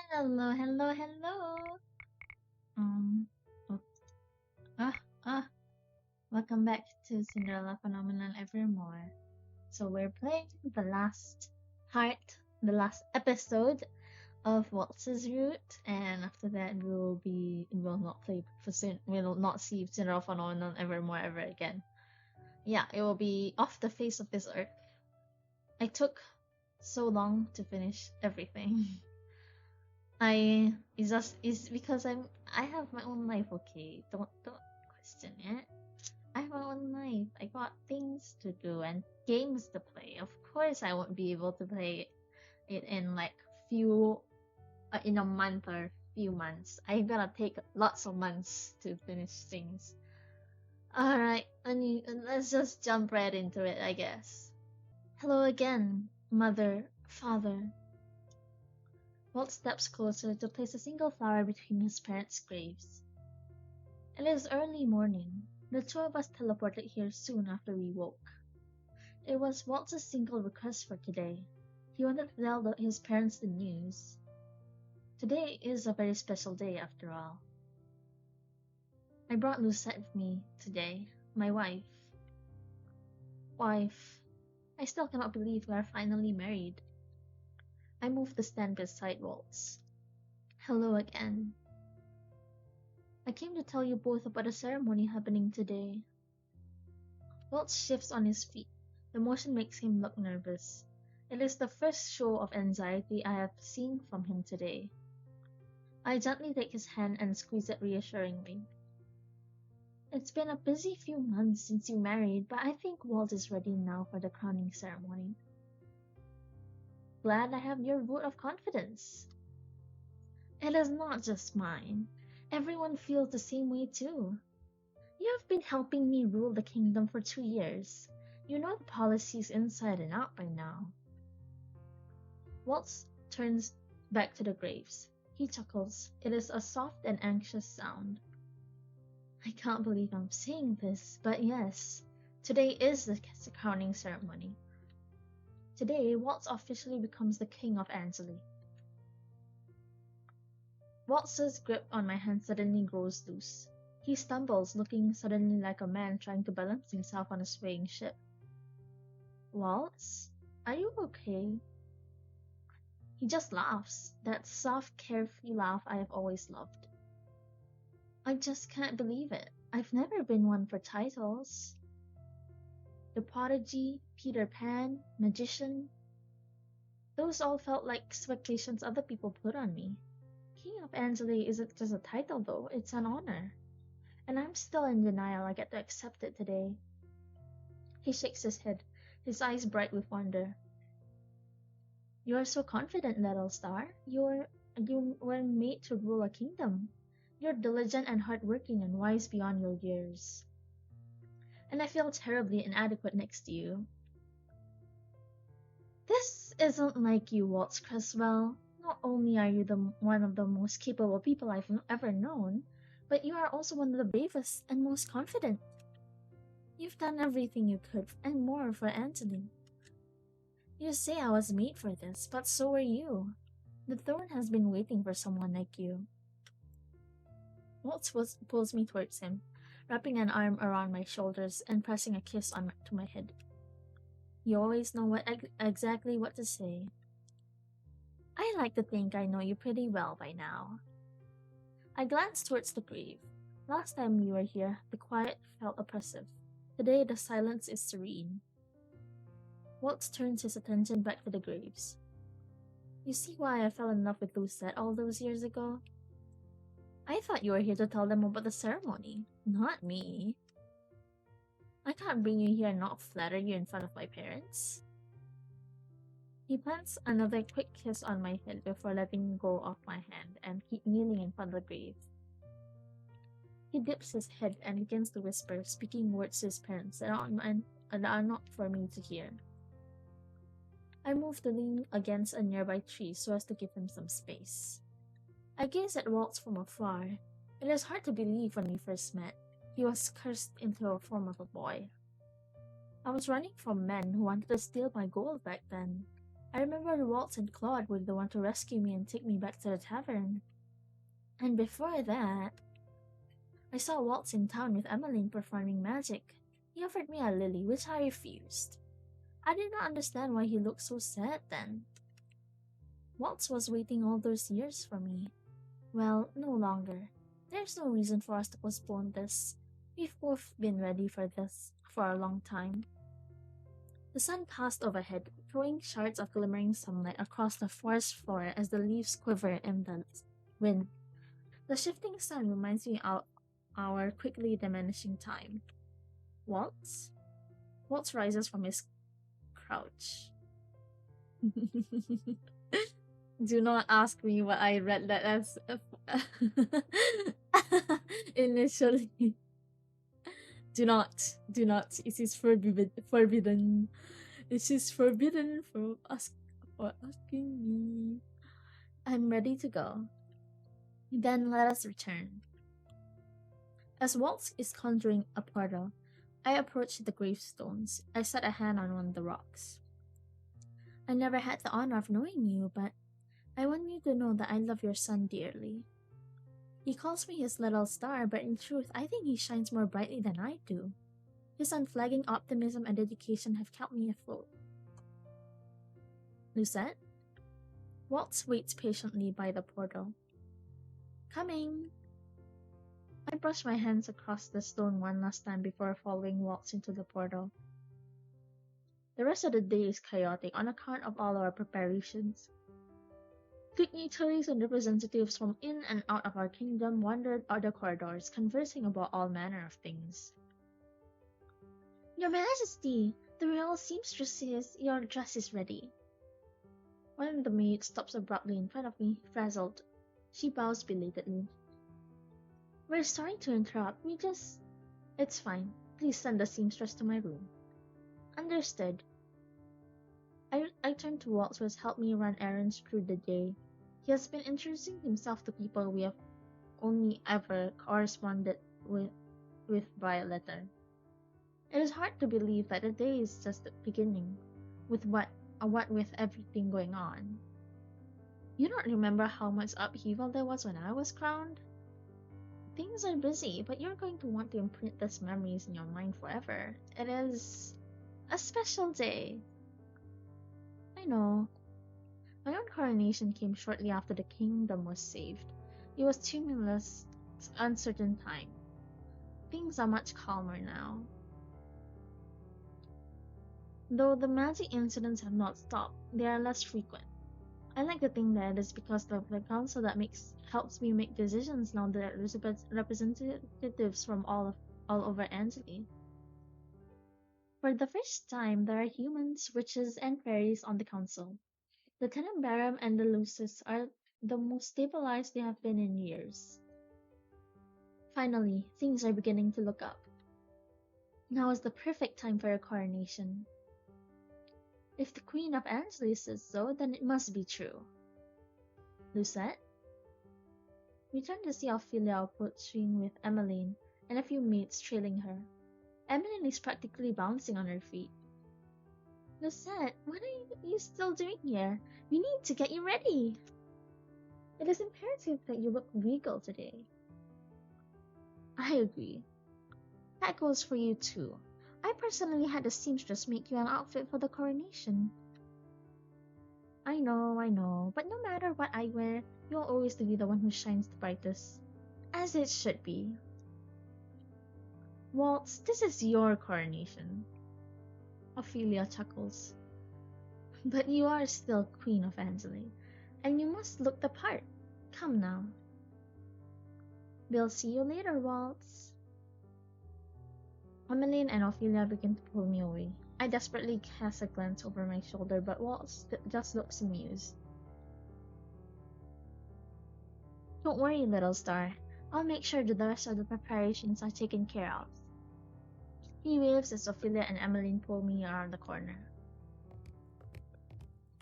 Hello, hello, hello. Um, oh, ah, ah. Welcome back to Cinderella Phenomenon Evermore. So we're playing the last episode of Waltz's Route, and after that we will not play we will not see Cinderella Phenomenon Evermore ever again. Yeah, it will be off the face of this earth. I took so long to finish everything. It's because I have my own life, okay? Don't question it. I have my own life. I got things to do and games to play. Of course I won't be able to play it in like few in a month or few months. I'm gonna take lots of months to finish things. Alright, let's just jump right into it, I guess. Hello again, mother, father. Walt steps closer to place a single flower between his parents' graves. It is early morning. The two of us teleported here soon after we woke. It was Walt's single request for today. He wanted to tell his parents the news. Today is a very special day after all. I brought Lucette with me today, my wife. Wife, I still cannot believe we are finally married. I moved the stand beside Waltz. Hello again. I came to tell you both about a ceremony happening today. Waltz shifts on his feet. The motion makes him look nervous. It is the first show of anxiety I have seen from him today. I gently take his hand and squeeze it reassuringly. It's been a busy few months since you married, but I think Walt is ready now for the crowning ceremony. Glad I have your vote of confidence. It is not just mine. Everyone feels the same way too. You have been helping me rule the kingdom for 2 years. You know the policies inside and out by now. Waltz turns back to the graves. He chuckles. It is a soft and anxious sound. I can't believe I'm saying this, but yes, today is the crowning ceremony. Today, Waltz officially becomes the king of Ansley. Waltz's grip on my hand suddenly grows loose. He stumbles, looking suddenly like a man trying to balance himself on a swaying ship. Waltz, are you okay? He just laughs, that soft, carefree laugh I have always loved. I just can't believe it. I've never been one for titles. The prodigy, Peter Pan, magician. Those all felt like expectations other people put on me. King of Ansley isn't just a title though, it's an honor. And I'm still in denial I get to accept it today. He shakes his head, his eyes bright with wonder. You are so confident, little star. You were made to rule a kingdom. You're diligent and hardworking and wise beyond your years. And I feel terribly inadequate next to you. This isn't like you, Waltz Creswell. Not only are you one of the most capable people I've ever known, but you are also one of the bravest and most confident. You've done everything you could and more for Anthony. You say I was made for this, but so are you. The throne has been waiting for someone like you. Waltz pulls me towards him, wrapping an arm around my shoulders and pressing a kiss to my head. You always know exactly what to say. I like to think I know you pretty well by now. I glanced towards the grave. Last time we were here, the quiet felt oppressive. Today, the silence is serene. Waltz turns his attention back to the graves. You see why I fell in love with Lucette all those years ago? I thought you were here to tell them about the ceremony, not me. I can't bring you here and not flatter you in front of my parents. He plants another quick kiss on my head before letting go of my hand and keep kneeling in front of the grave. He dips his head and begins to whisper, speaking words to his parents that are not for me to hear. I move to lean against a nearby tree so as to give him some space. I gaze at Waltz from afar. It is hard to believe when we first met. He was cursed into a form of a boy. I was running from men who wanted to steal my gold back then. I remember Waltz and Claude were the one to rescue me and take me back to the tavern. And before that, I saw Waltz in town with Emmeline performing magic. He offered me a lily, which I refused. I did not understand why he looked so sad then. Waltz was waiting all those years for me. Well, no longer. There's no reason for us to postpone this. We've both been ready for this for a long time. The sun passed overhead, throwing shards of glimmering sunlight across the forest floor as the leaves quiver in the wind. The shifting sun reminds me of our quickly diminishing time. Waltz? Waltz rises from his crouch. Do not ask me what I read that as initially. Do not. It is forbidden. It is forbidden for asking me. I'm ready to go. Then let us return. As Waltz is conjuring a portal, I approach the gravestones. I set a hand on one of the rocks. I never had the honor of knowing you, but I want you to know that I love your son dearly. He calls me his little star, but in truth, I think he shines more brightly than I do. His unflagging optimism and dedication have kept me afloat. Lucette? Waltz waits patiently by the portal. Coming! I brush my hands across the stone one last time before following Waltz into the portal. The rest of the day is chaotic on account of all our preparations. Dignitaries and representatives from in and out of our kingdom wandered out the corridors, conversing about all manner of things. Your Majesty, the royal seamstress says your dress is ready. One of the maids stops abruptly in front of me, frazzled. She bows belatedly. We're sorry to interrupt. It's fine. Please send the seamstress to my room. Understood. I turn to Waltz, who has helped me run errands through the day. He has been introducing himself to people we have only ever corresponded with by letter. It is hard to believe that the day is just the beginning, with what with everything going on. You don't remember how much upheaval there was when I was crowned? Things are busy, but you're going to want to imprint these memories in your mind forever. It is a special day. I know. My own coronation came shortly after the kingdom was saved. It was tumultuous, uncertain time. Things are much calmer now. Though the magic incidents have not stopped, they are less frequent. I like to think that it is because of the council that helps me make decisions now that representatives from all over Ansley. For the first time, there are humans, witches, and fairies on the council. The Tenenbaum and the Lucis are the most stabilized they have been in years. Finally, things are beginning to look up. Now is the perfect time for a coronation. If the Queen of Ansley says so, then it must be true. Lucette? We turn to see Ophelia approaching with Emmeline and a few maids trailing her. Emmeline is practically bouncing on her feet. Lucette, what are you still doing here? We need to get you ready. It is imperative that you look regal today. I agree. That goes for you too. I personally had the seamstress make you an outfit for the coronation. I know, but no matter what I wear, you'll always be the one who shines the brightest. As it should be. Waltz, this is your coronation. Ophelia chuckles. But you are still Queen of Ansley, and you must look the part. Come now. We'll see you later, Waltz. Emmeline and Ophelia begin to pull me away. I desperately cast a glance over my shoulder, but Waltz just looks amused. Don't worry, little star. I'll make sure that the rest of the preparations are taken care of. He waves as Ophelia and Emmeline pull me around the corner.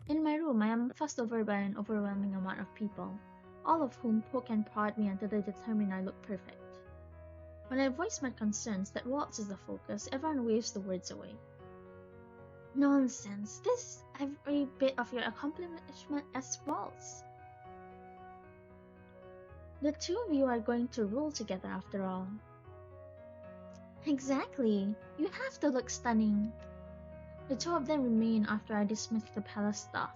In my room, I am fussed over by an overwhelming amount of people, all of whom poke and prod me until they determine I look perfect. When I voice my concerns that Waltz is the focus, everyone waves the words away. Nonsense! every bit of your accomplishment as Waltz. The two of you are going to rule together after all. Exactly. You have to look stunning. The two of them remain after I dismiss the palace staff.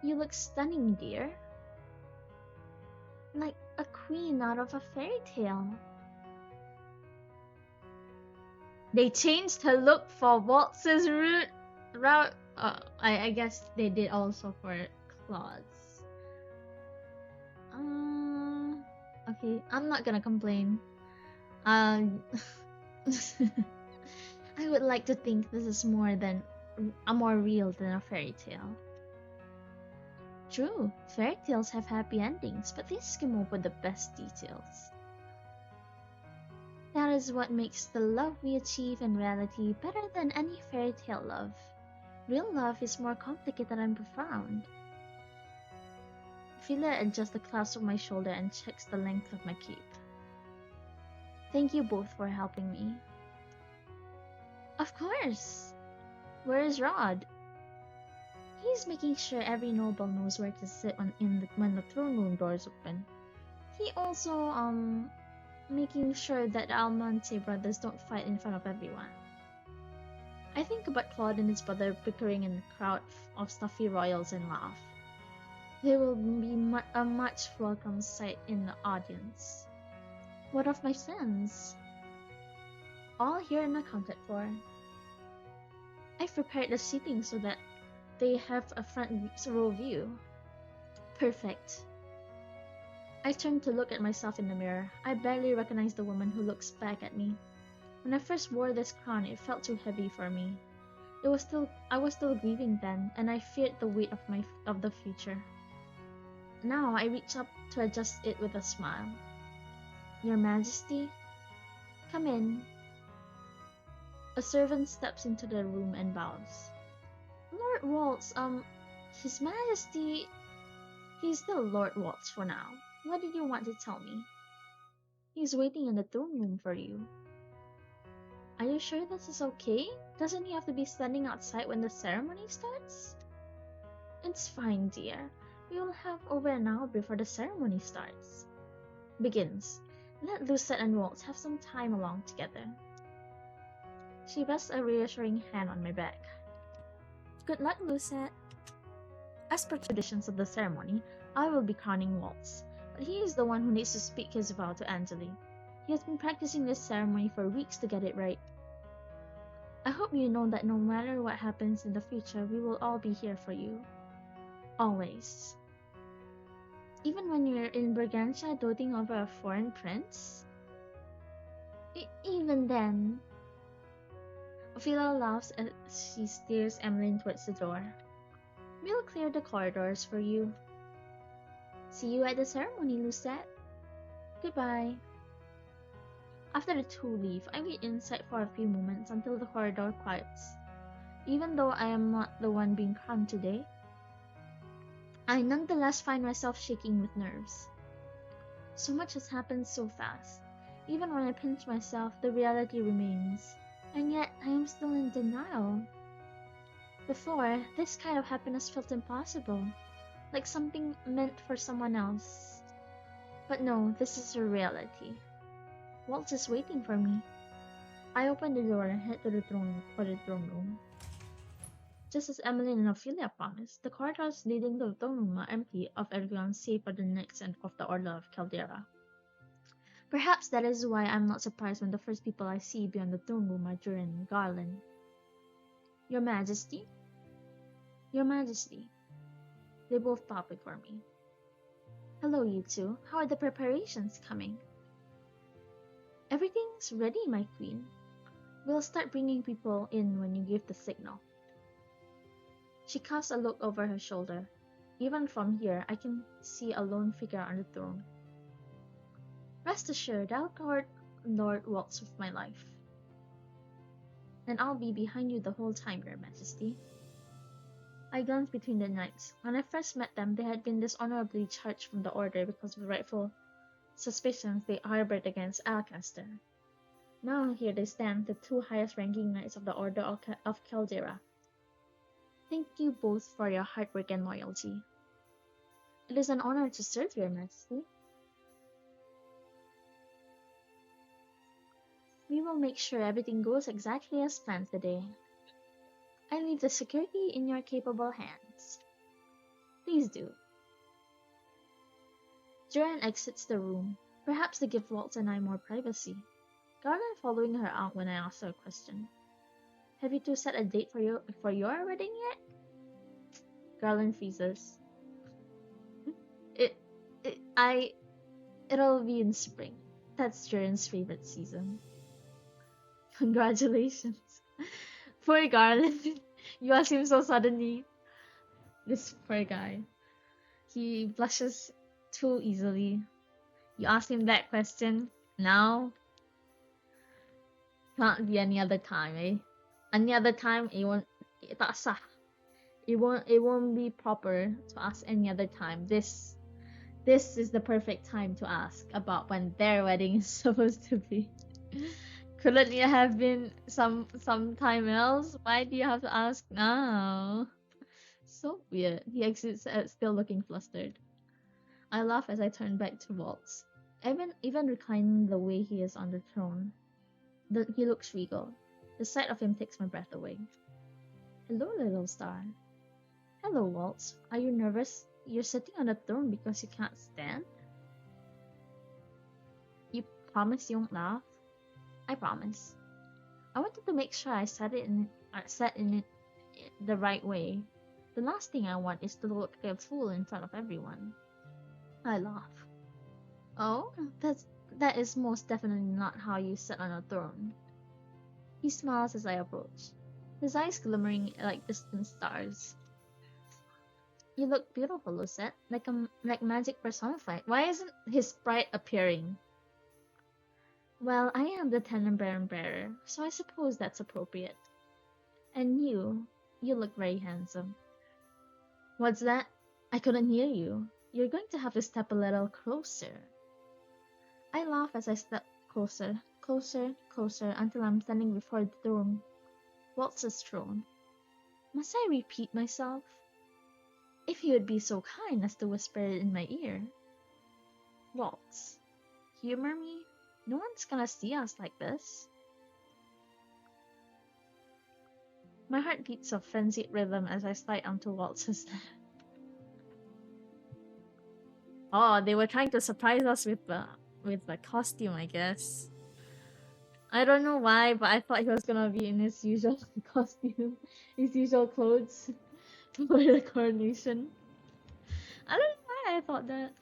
You look stunning, dear. Like a queen out of a fairy tale. They changed her look for Waltz's route. I guess they did also for Claude's. Okay, I'm not gonna complain. I would like to think this is more real than a fairy tale. True, fairy tales have happy endings, but these skim over the best details. That is what makes the love we achieve in reality better than any fairy tale love. Real love is more complicated and profound. Ophelia adjusts the clasp of my shoulder and checks the length of my cape. Thank you both for helping me. Of course! Where is Rod? He's making sure every noble knows where to sit when the throne room doors open. He also, making sure that the Almonte brothers don't fight in front of everyone. I think about Claude and his brother bickering in a crowd of stuffy royals and laugh. They will be a much welcome sight in the audience. What of my friends? All here and accounted for. I've prepared the seating so that they have a front row view. Perfect. I turn to look at myself in the mirror. I barely recognize the woman who looks back at me. When I first wore this crown, it felt too heavy for me. I was still grieving then, and I feared the weight of the future. Now I reach up to adjust it with a smile. Your Majesty? Come in. A servant steps into the room and bows. Lord Waltz, His Majesty... He's still Lord Waltz for now. What did you want to tell me? He's waiting in the throne room for you. Are you sure this is okay? Doesn't he have to be standing outside when the ceremony starts? It's fine, dear. We will have over an hour before the ceremony starts. Begins. Let Lucette and Waltz have some time along together. She rests a reassuring hand on my back. Good luck, Lucette. As per traditions of the ceremony, I will be crowning Waltz, but he is the one who needs to speak his vow to Angeli. He has been practicing this ceremony for weeks to get it right. I hope you know that no matter what happens in the future, we will all be here for you. Always. Even when you're in Brigantia doting over a foreign prince? Even then. Ophelia laughs as she steers Emmeline towards the door. We'll clear the corridors for you. See you at the ceremony, Lucette. Goodbye. After the two leave, I wait inside for a few moments until the corridor quiets. Even though I am not the one being crowned today, I nonetheless find myself shaking with nerves. So much has happened so fast. Even when I pinch myself, the reality remains. And yet, I am still in denial. Before, this kind of happiness felt impossible, like something meant for someone else. But no, this is a reality. Waltz is waiting for me. I open the door and head to the throne room. Just as Emmeline and Ophelia promised, the corridors leading to the throne room are empty of everyone save for the knights and of the Order of Caldera. Perhaps that is why I'm not surprised when the first people I see beyond the throne room are Durin and Garland. Your Majesty? Your Majesty. They both bow before me. Hello, you two. How are the preparations coming? Everything's ready, my queen. We'll start bringing people in when you give the signal. She casts a look over her shoulder. Even from here, I can see a lone figure on the throne. Rest assured, I'll guard Lord Waltz with my life. And I'll be behind you the whole time, Your Majesty. I glanced between the knights. When I first met them, they had been dishonorably charged from the order because of rightful suspicions they harbored against Alcaster. Now here they stand, the two highest-ranking knights of the Order of Caldera. Thank you both for your hard work and loyalty. It is an honor to serve your majesty. We will make sure everything goes exactly as planned today. I leave the security in your capable hands. Please do. Joanne exits the room, perhaps to give Waltz and I more privacy. Garland following her out when I ask her a question. Have you two set a date for your wedding yet? Garland freezes. It, it I it'll be in spring. That's Joanne's favorite season. Congratulations. Poor Garland. You ask him so suddenly. This poor guy. He blushes too easily. You ask him that question now. Can't be any other time, eh? Any other time, tak sah. It won't be proper to ask any other time. This is the perfect time to ask about when their wedding is supposed to be. Couldn't it have been some time else? Why do you have to ask now? So weird. He exits still looking flustered. I laugh as I turn back to Waltz. Even reclining the way he is on the throne, he looks regal. The sight of him takes my breath away. Hello, little star. Hello, Waltz. Are you nervous? You're sitting on the throne because you can't stand? You promise you won't laugh? I promise. I wanted to make sure I set in it the right way. The last thing I want is to look like a fool in front of everyone. I laugh. Oh, that is most definitely not how you sit on a throne. He smiles as I approach, his eyes glimmering like distant stars. You look beautiful, Lucette, like magic personified. Why isn't his sprite appearing? Well, I am the Tenenbaum bearer, so I suppose that's appropriate. And you look very handsome. What's that? I couldn't hear you. You're going to have to step a little closer. I laugh as I step closer, until I'm standing before the throne. Waltz's throne. Must I repeat myself? If you would be so kind as to whisper it in my ear. Waltz. Humor me? No one's gonna see us like this. My heart beats a frenzied rhythm as I slide onto Waltz's lap. Oh, they were trying to surprise us with the costume, I guess. I don't know why, but I thought he was gonna be in his usual costume, his usual clothes for the coronation. I don't know why I thought that.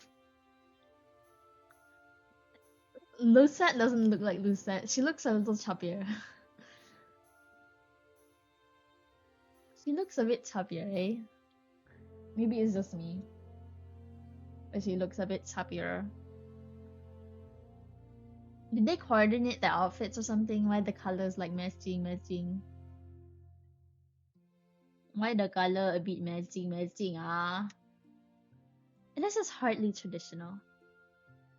Lucette doesn't look like Lucette. She looks a little chubbier. She looks a bit chubbier, eh? Maybe it's just me. But she looks a bit chubbier. Did they coordinate their outfits or something? Why the colors like matching? Why the color a bit matching, ah? This is hardly traditional.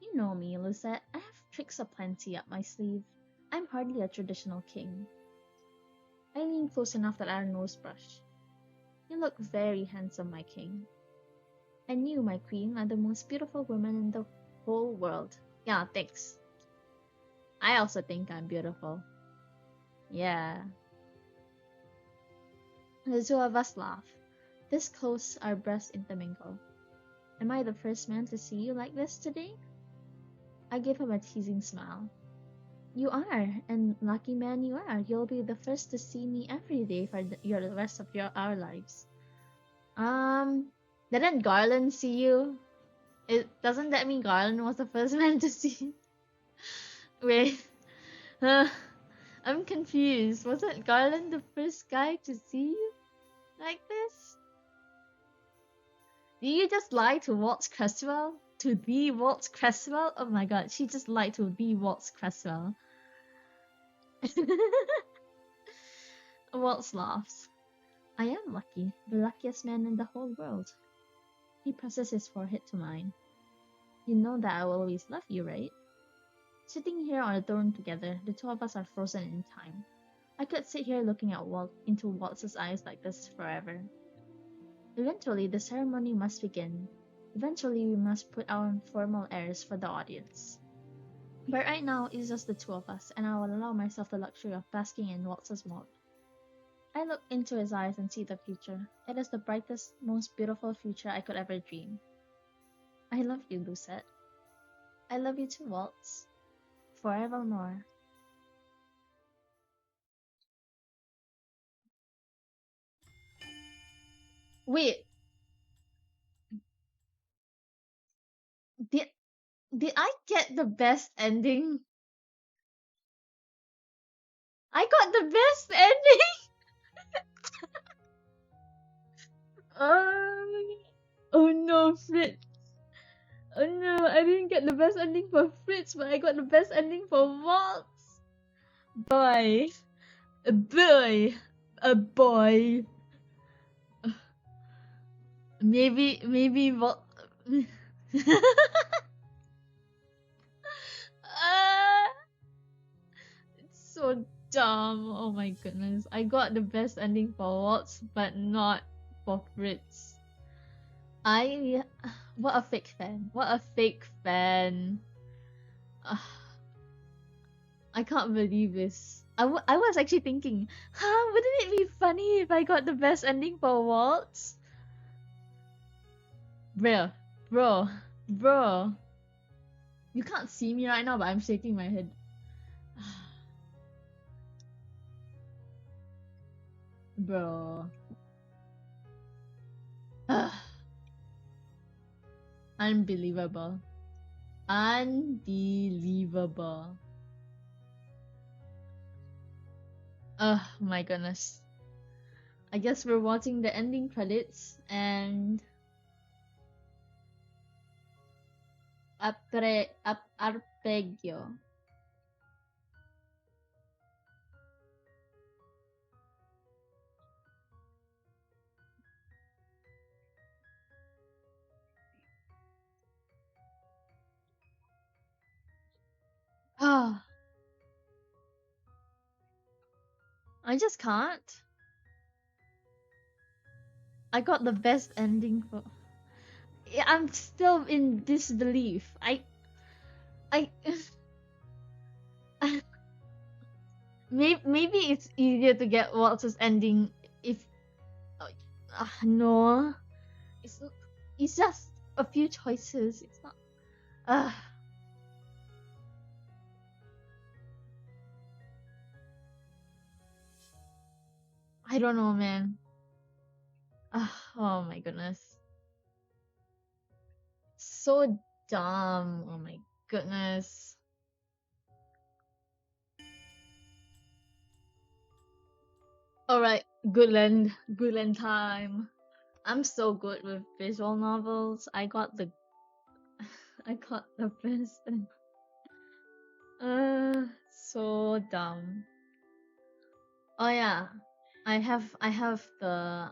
You know me, Lucette. I have tricks aplenty up my sleeve. I'm hardly a traditional king. I lean close enough that our nose brush. You look very handsome, my king. And you, my queen, are the most beautiful woman in the whole world. Yeah, thanks. I also think I'm beautiful. Yeah. The two of us laugh. This close, our breasts intermingle. Am I the first man to see you like this today? I give him a teasing smile. You are, and lucky man you are. You'll be the first to see me every day for the rest of our lives. Didn't Garland see you? Doesn't that mean Garland was the first man to see you? Wait, I'm confused. Wasn't Garland the first guy to see you like this? Did you just lie to Waltz Cresswell? To the Waltz Cresswell? Oh my god, she just lied to the Waltz Cresswell. Waltz laughs. I am lucky, the luckiest man in the whole world. He presses his forehead to mine. You know that I will always love you, right? Sitting here on a throne together, the two of us are frozen in time. I could sit here looking into Waltz's eyes like this forever. Eventually, the ceremony must begin. Eventually, we must put on formal airs for the audience. But right now, it's just the two of us, and I will allow myself the luxury of basking in Waltz's mode. I look into his eyes and see the future. It is the brightest, most beautiful future I could ever dream. I love you, Lucette. I love you too, Waltz. Forevermore. Wait, did did I get the best ending? I got the best ending. Oh, oh no, Fritz. Oh no, I didn't get the best ending for Fritz, but I got the best ending for Waltz. Boy, a boy, a boy. Maybe Waltz. Ah, it's so dumb. Oh my goodness. I got the best ending for Waltz, but not for Fritz. I. What a fake fan. What a fake fan. Ah, I can't believe this. I was actually thinking, wouldn't it be funny if I got the best ending for Waltz? Bro, bro, bro. You can't see me right now, but I'm shaking my head. Bro. Unbelievable. Unbelievable. Oh my goodness. I guess we're watching the ending credits and arpeggio. Ah, I just can't. I got the best ending for. Yeah, I'm still in disbelief. I, maybe it's easier to get Waltz's ending if. No, it's it's just a few choices. It's not. Uh, I don't know, man. Oh my goodness. So dumb. Oh my goodness. Alright, Goodland. Goodland time. I'm so good with visual novels. I got the I got the best and so dumb. Oh yeah. I have the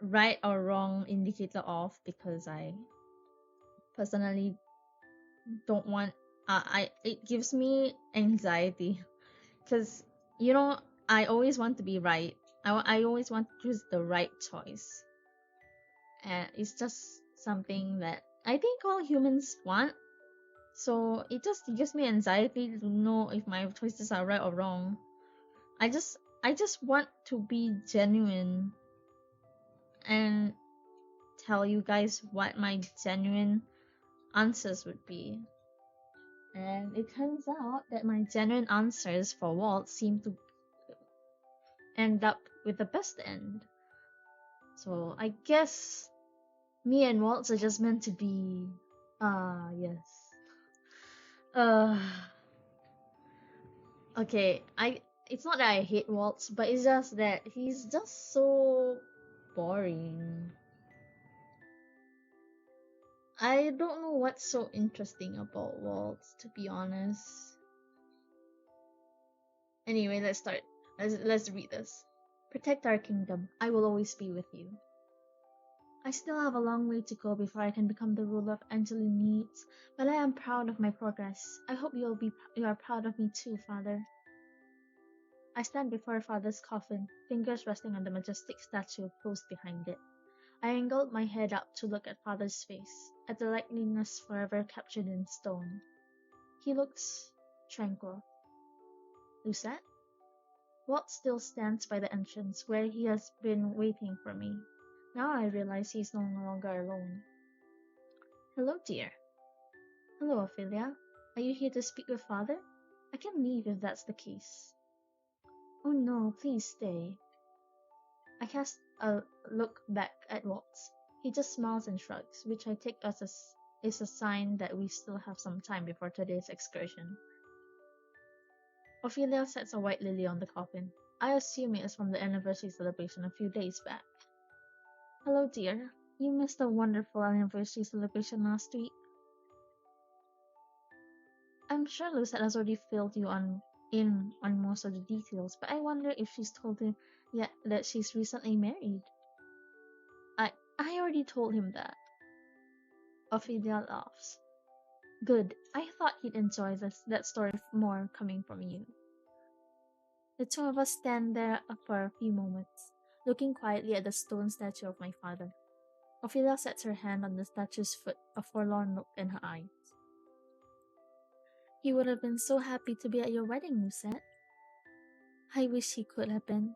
right or wrong indicator off because I personally don't want I it gives me anxiety because you know I always want to be right. I always want to choose the right choice, and it's just something that I think all humans want. So it just gives me anxiety to know if my choices are right or wrong. I just want to be genuine and tell you guys what my genuine answers would be. And it turns out that my genuine answers for Walt seem to end up with the best end. So I guess me and Waltz are just meant to be. Ah, yes. Uh, okay. It's not that I hate Waltz, but it's just that he's just so boring. I don't know what's so interesting about Waltz, to be honest. Anyway, let's start. Let's read this. Protect our kingdom. I will always be with you. I still have a long way to go before I can become the ruler of Angeline Needs, but I am proud of my progress. I hope you are proud of me too, Father. I stand before father's coffin, fingers resting on the majestic statue close behind it. I angled my head up to look at father's face, at the likeliness forever captured in stone. He looks tranquil. Lucette? Walt still stands by the entrance, where he has been waiting for me. Now I realize he's no longer alone. Hello, dear. Hello, Ophelia. Are you here to speak with father? I can leave if that's the case. Oh no, please stay. I cast a look back at Waltz. He just smiles and shrugs, which I take as is a sign that we still have some time before today's excursion. Ophelia sets a white lily on the coffin. I assume it is from the anniversary celebration a few days back. Hello, dear. You missed a wonderful anniversary celebration last week. I'm sure Lucette has already filled you in on most of the details, but I wonder if she's told him yet that she's recently married. I already told him that. Ophelia laughs. Good. I thought he'd enjoy that story more coming from you. The two of us stand there for a few moments, looking quietly at the stone statue of my father. Ophelia sets her hand on the statue's foot, a forlorn look in her eyes. He would have been so happy to be at your wedding, Lucette. I wish he could have been.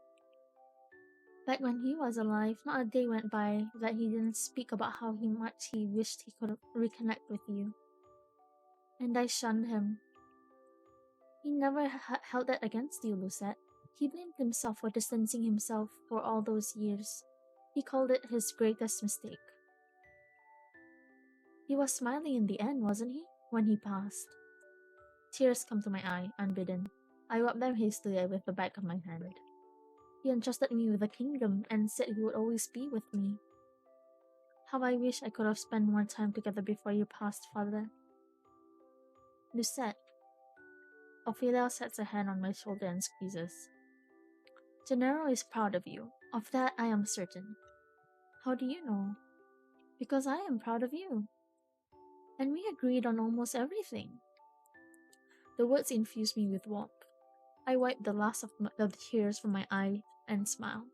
Back when he was alive, not a day went by that he didn't speak about how much he wished he could reconnect with you. And I shunned him. He never held that against you, Lucette. He blamed himself for distancing himself for all those years. He called it his greatest mistake. He was smiling in the end, wasn't he, when he passed? Tears come to my eye, unbidden. I wipe them hastily with the back of my hand. He entrusted me with the kingdom and said he would always be with me. How I wish I could have spent more time together before you passed, father. Lucette. Ophelia sets a hand on my shoulder and squeezes. Gennaro is proud of you. Of that I am certain. How do you know? Because I am proud of you. And we agreed on almost everything. The words infuse me with warmth. I wipe the last of the tears from my eye and smile.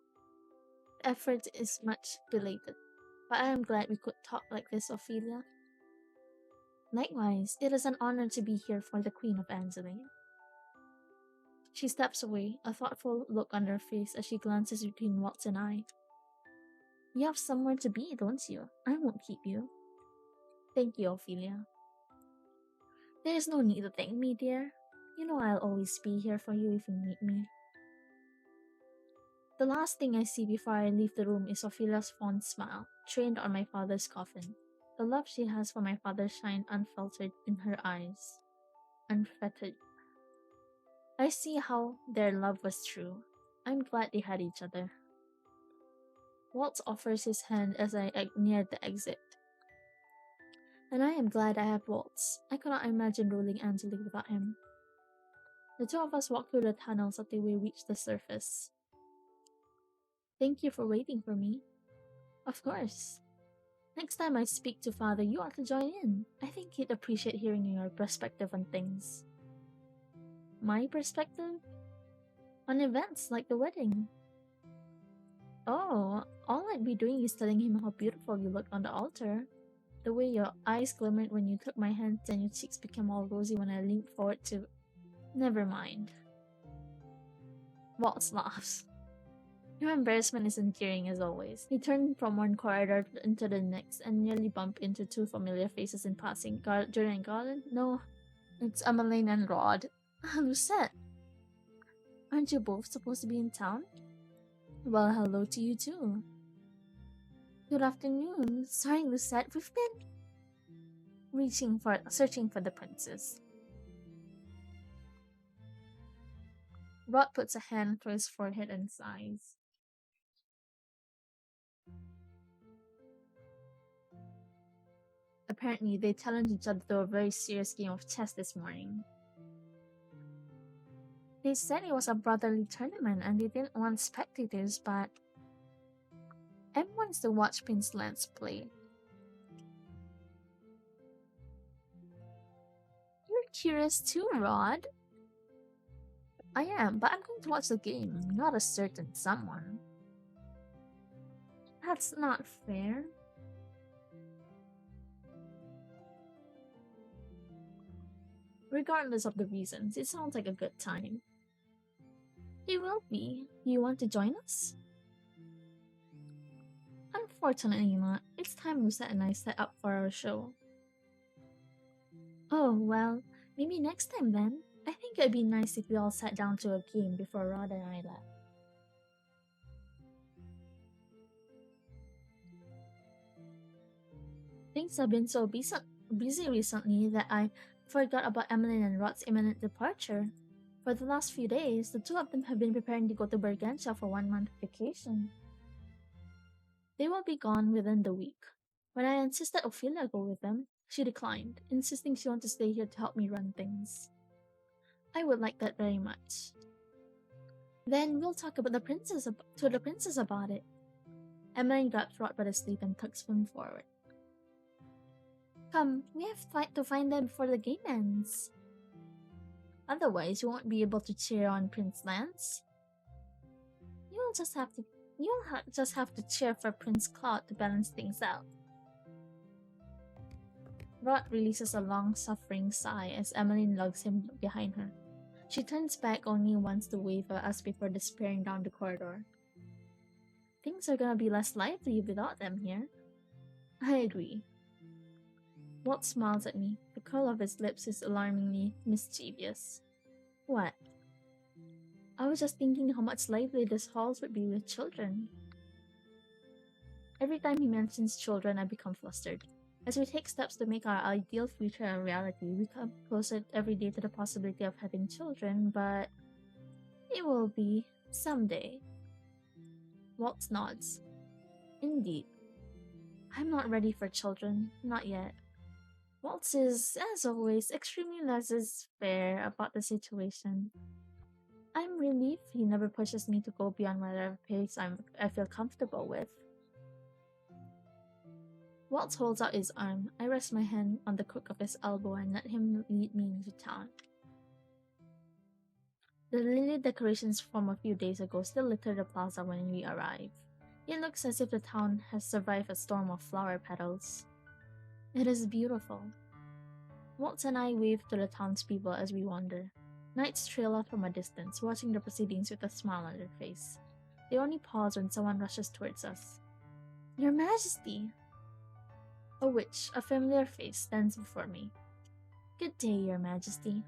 The effort is much belated, but I am glad we could talk like this, Ophelia. Likewise, it is an honor to be here for the Queen of Angeline. She steps away, a thoughtful look on her face as she glances between Waltz and I. You have somewhere to be, don't you? I won't keep you. Thank you, Ophelia. There is no need to thank me, dear. You know I'll always be here for you if you need me. The last thing I see before I leave the room is Ophelia's fond smile, trained on my father's coffin. The love she has for my father shines unfiltered in her eyes, unfettered. I see how their love was true. I'm glad they had each other. Waltz offers his hand as I near the exit. And I am glad I have Waltz. I cannot imagine ruling Angelique without him. The two of us walk through the tunnels until we reach the surface. Thank you for waiting for me. Of course. Next time I speak to Father, you ought to join in. I think he'd appreciate hearing your perspective on things. My perspective? On events like the wedding. Oh, all I'd be doing is telling him how beautiful you looked on the altar. The way your eyes glimmered when you took my hand and your cheeks became all rosy when I leaned forward to... Never mind. Waltz laughs. Your embarrassment is endearing as always. He turned from one corridor into the next and nearly bumped into two familiar faces in passing. Jordan and Garland? No, it's Emmeline and Rod. Lucette! Aren't you both supposed to be in town? Well, hello to you too. Good afternoon. Sorry, Lucette, we've been searching for the princess. Rod puts a hand to his forehead and sighs. Apparently, they challenged each other to a very serious game of chess this morning. They said it was a brotherly tournament and they didn't want spectators, but M wants to watch Prince Lance play. You're curious too, Rod. I am, but I'm going to watch the game, not a certain someone. That's not fair. Regardless of the reasons, it sounds like a good time. It will be. You want to join us? Unfortunately not. It's time Lucette and I set up for our show. Oh, well, maybe next time then. I think it'd be nice if we all sat down to a game before Rod and I left. Things have been so busy recently that I forgot about Emmeline and Rod's imminent departure. For the last few days, the two of them have been preparing to go to Bergentia for 1 month vacation. They will be gone within the week. When I insisted Ophelia go with them, she declined, insisting she wanted to stay here to help me run things. I would like that very much. Then we'll talk about to the princess about it. Emmeline grabs Rod by the sleeve and tugs him forward. Come, we have to find them before the game ends. Otherwise, you won't be able to cheer on Prince Lance. You'll just have to cheer for Prince Claude to balance things out. Rod releases a long-suffering sigh as Emmeline lugs him behind her. She turns back only once to wave at us before disappearing down the corridor. Things are gonna be less lively without them here. I agree. Waltz smiles at me. The curl of his lips is alarmingly mischievous. What? I was just thinking how much livelier this halls would be with children. Every time he mentions children, I become flustered. As we take steps to make our ideal future a reality, we come closer every day to the possibility of having children, but it will be someday. Waltz nods. Indeed. I'm not ready for children, not yet. Waltz is, as always, extremely laissez-faire about the situation. I'm relieved he never pushes me to go beyond whatever pace I feel comfortable with. Waltz holds out his arm. I rest my hand on the crook of his elbow and let him lead me into town. The lily decorations from a few days ago still litter the plaza when we arrive. It looks as if the town has survived a storm of flower petals. It is beautiful. Waltz and I wave to the townspeople as we wander. Knights trail off from a distance, watching the proceedings with a smile on their face. They only pause when someone rushes towards us. Your Majesty! A witch, a familiar face, stands before me. Good day, Your Majesty.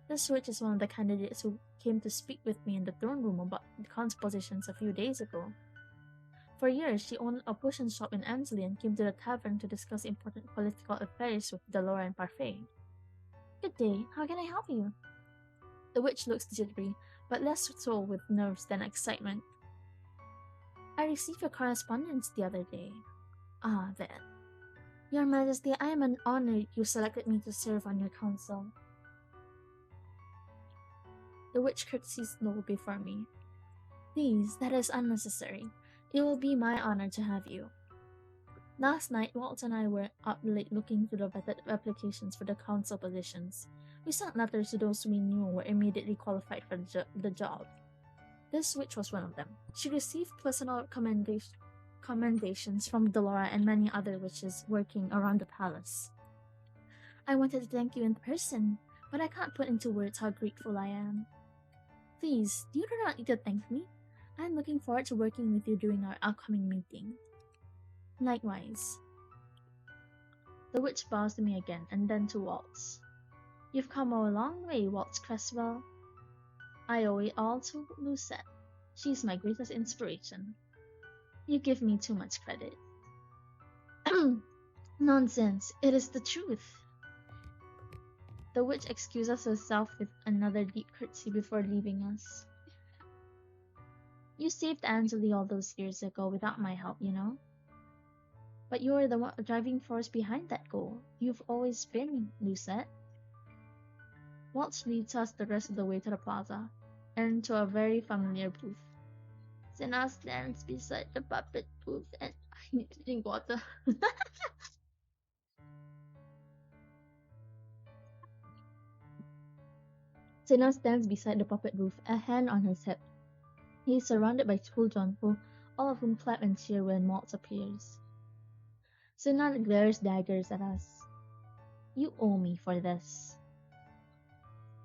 This witch is one of the candidates who came to speak with me in the throne room about the Khan's positions a few days ago. For years, she owned a potion shop in Ansley and came to the tavern to discuss important political affairs with Delora and Parfait. Good day, how can I help you? The witch looks jittery, but less so with nerves than excitement. I received your correspondence the other day. Ah, then. Your Majesty, I am honored you selected me to serve on your council. The witch curtsies low before me. Please, that is unnecessary. It will be my honor to have you. Last night, Waltz and I were up late looking through the vetted applications for the council positions. We sent letters to those we knew were immediately qualified for the job. This witch was one of them. She received personal commendations from Delora and many other witches working around the palace. I wanted to thank you in person, but I can't put into words how grateful I am. Please, you do not need to thank me. I'm looking forward to working with you during our upcoming meeting. Likewise. The witch bows to me again, and then to Waltz. You've come a long way, Waltz Cresswell. I owe it all to Lucette. She's my greatest inspiration. You give me too much credit. Nonsense, it is the truth. The witch excuses herself with another deep curtsy before leaving us. You saved Anjali all those years ago without my help, you know. But you are the driving force behind that goal. You've always been, Lucette. Waltz leads us the rest of the way to the plaza, and to a very familiar booth. Senna stands beside the puppet booth and I need to drink water. Sina stands beside the puppet roof, a hand on his hip. He is surrounded by children, all of whom clap and cheer when Waltz appears. Sina glares daggers at us. You owe me for this.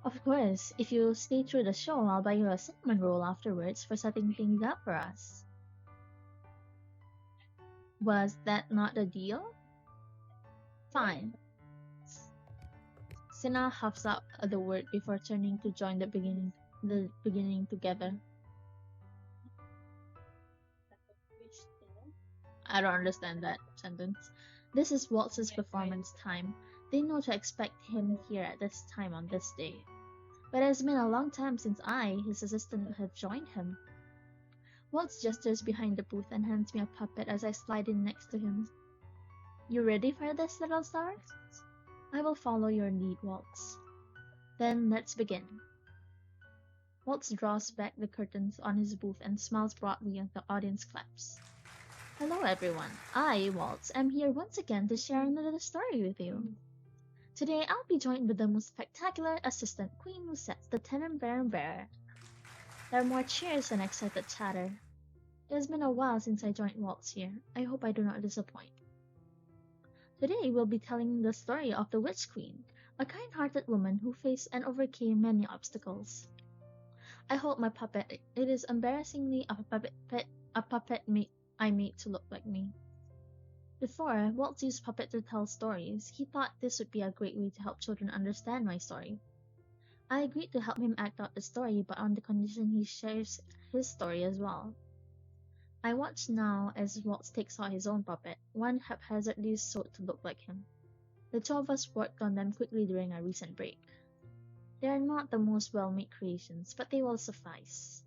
Of course, if you stay through the show, I'll buy you a cinnamon roll afterwards for setting things up for us. Was that not a deal? Fine. Sina huffs out the word before turning to join the beginning together. I don't understand that sentence. This is Waltz's performance time. They know to expect him here at this time on this day. But it has been a long time since I, his assistant, have joined him. Waltz gestures behind the booth and hands me a puppet as I slide in next to him. You ready for this, little star? I will follow your lead, Waltz. Then let's begin. Waltz draws back the curtains on his booth and smiles broadly as the audience claps. Hello everyone, I, Waltz, am here once again to share another story with you. Today I'll be joined with the most spectacular assistant queen who sets the Tenenbaum Bear. There are more cheers and excited chatter. It has been a while since I joined Waltz here. I hope I do not disappoint. Today we'll be telling the story of the Witch Queen, a kind-hearted woman who faced and overcame many obstacles. I hold my puppet. It is embarrassingly a puppet I made to look like me. Before Waltz used puppet to tell stories, he thought this would be a great way to help children understand my story. I agreed to help him act out the story, but on the condition he shares his story as well. I watch now as Waltz takes out his own puppet, one haphazardly sewed to look like him. The two of us worked on them quickly during our recent break. They are not the most well-made creations, but they will suffice.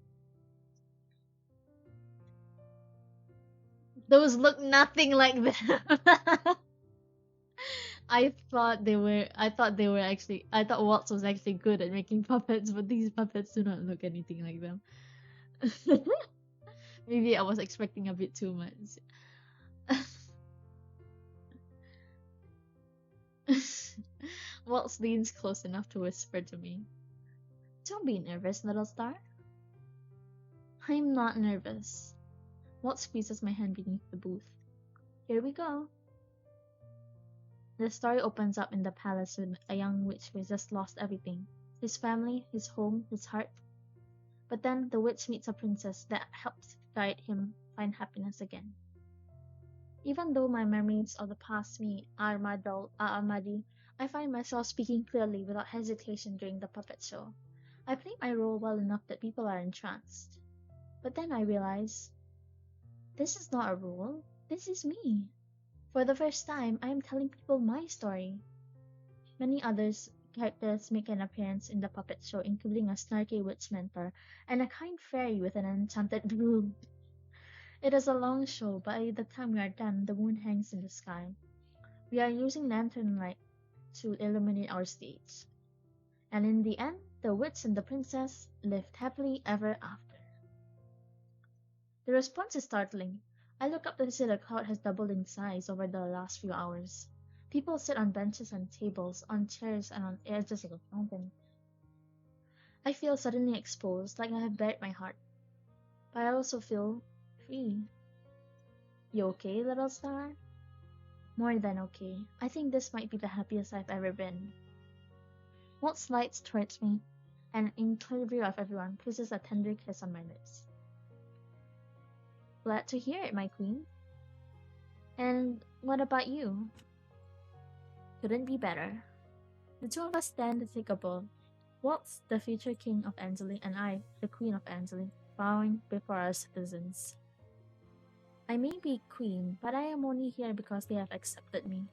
Those look nothing like them. I thought Waltz was actually good at making puppets, but these puppets do not look anything like them. Maybe I was expecting a bit too much. Waltz leans close enough to whisper to me. Don't be nervous, little star. I'm not nervous. Waltz squeezes my hand beneath the booth. Here we go. The story opens up in the palace with a young witch who has just lost everything. His family, his home, his heart. But then the witch meets a princess that helps guide him find happiness again. Even though my memories of the past me are muddy, I find myself speaking clearly without hesitation during the puppet show. I play my role well enough that people are entranced. But then I realize, this is not a role, this is me. For the first time, I am telling people my story. Many others characters make an appearance in the puppet show, including a snarky witch mentor and a kind fairy with an enchanted broom. It is a long show, but by the time we are done, the moon hangs in the sky. We are using lantern light to illuminate our stage. And in the end, the witch and the princess lived happily ever after. The response is startling. I look up to see the crowd has doubled in size over the last few hours. People sit on benches and tables, on chairs and on edges of the fountain. I feel suddenly exposed, like I have bared my heart. But I also feel free. You okay, little star? More than okay. I think this might be the happiest I've ever been. Walt slides towards me, and in clear view of everyone, places a tender kiss on my lips. Glad to hear it, my queen. And what about you? Couldn't be better. The two of us stand to take a bow. Waltz, the future king of Angeli, and I, the queen of Angeli, bowing before our citizens. I may be queen, but I am only here because they have accepted me.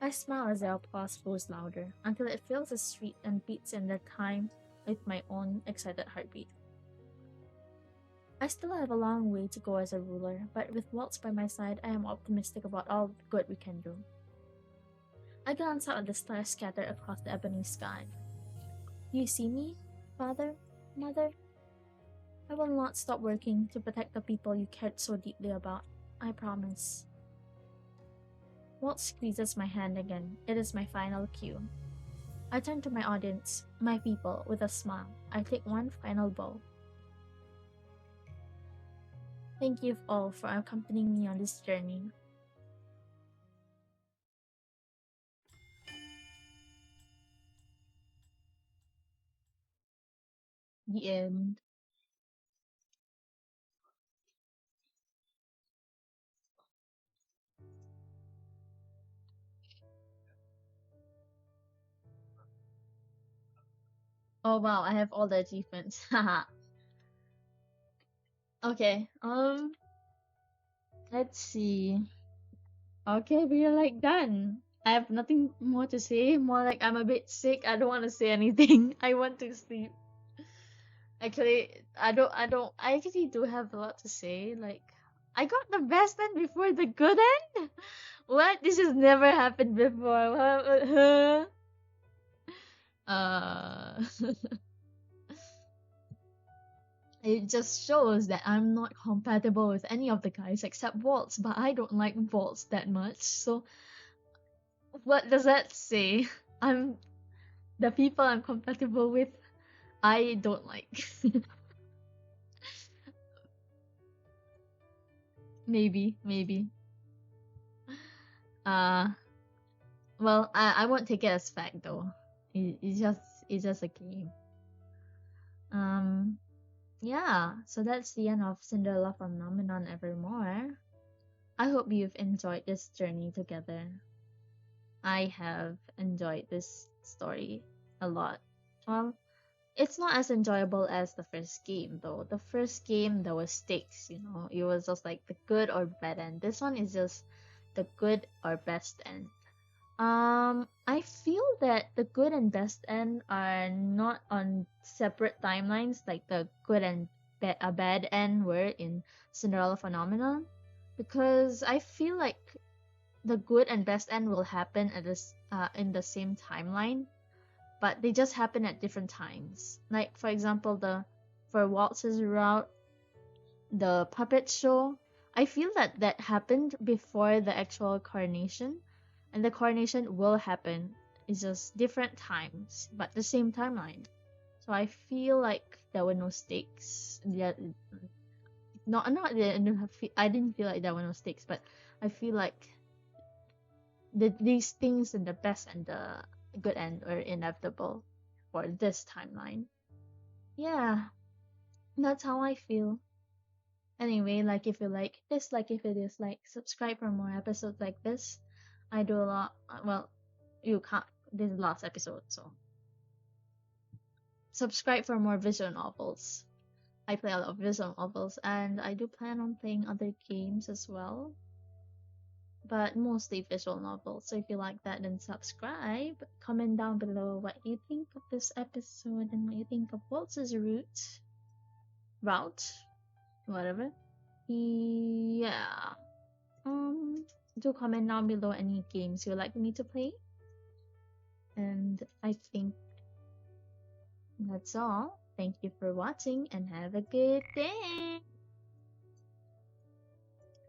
I smile as the applause grows louder, until it fills the street and beats in the time with my own excited heartbeat. I still have a long way to go as a ruler, but with Waltz by my side, I am optimistic about all the good we can do. I glance out at the stars scattered across the ebony sky. You see me, father, mother? I will not stop working to protect the people you cared so deeply about. I promise. Walt squeezes my hand again. It is my final cue. I turn to my audience, my people, with a smile. I take one final bow. Thank you all for accompanying me on this journey. The end. Oh wow, I have all the achievements. Haha. Okay. Let's see. Okay, we're like done. I have nothing more to say. More like I'm a bit sick. I don't want to say anything. I want to sleep. Actually, I actually do have a lot to say. Like, I got the best end before the good end? What? This has never happened before. Huh? Uh, it just shows that I'm not compatible with any of the guys except Waltz, but I don't like Waltz that much. So, what does that say? I'm the people I'm compatible with, I don't like. Maybe. Uh, well, I won't take it as fact though. It's just a game. Um, yeah. So that's the end of Cinderella Phenomenon Evermore. I hope you've enjoyed this journey together. I have enjoyed this story a lot. Well, it's not as enjoyable as the first game though. The first game there was stakes, it was just like the good or bad end. This one is just the good or best end. I feel that the good and best end are not on separate timelines like the good and bad end were in Cinderella Phenomenon, because I feel like the good and best end will happen at this in the same timeline, but they just happen at different times. Like for example, the for Waltz's route, the puppet show, I feel that that happened before the actual coronation, and the coronation will happen. It's just different times, but the same timeline. So I feel like there were no stakes. Yeah, not I didn't feel like there were no stakes, but I feel like these things in the best and the good end are inevitable for this timeline. Yeah, that's how I feel. Anyway, like if you like, dislike if you dislike, subscribe for more episodes like this. I do a lot. Well, you can't. This is the last episode, so subscribe for more visual novels. I play a lot of visual novels, and I do plan on playing other games as well, but mostly visual novels. So if you like that, then subscribe. Comment down below what you think of this episode and what you think of Waltz's route, whatever. Yeah. Um, do comment down below any games you'd like me to play. And I think that's all. Thank you for watching and have a good day.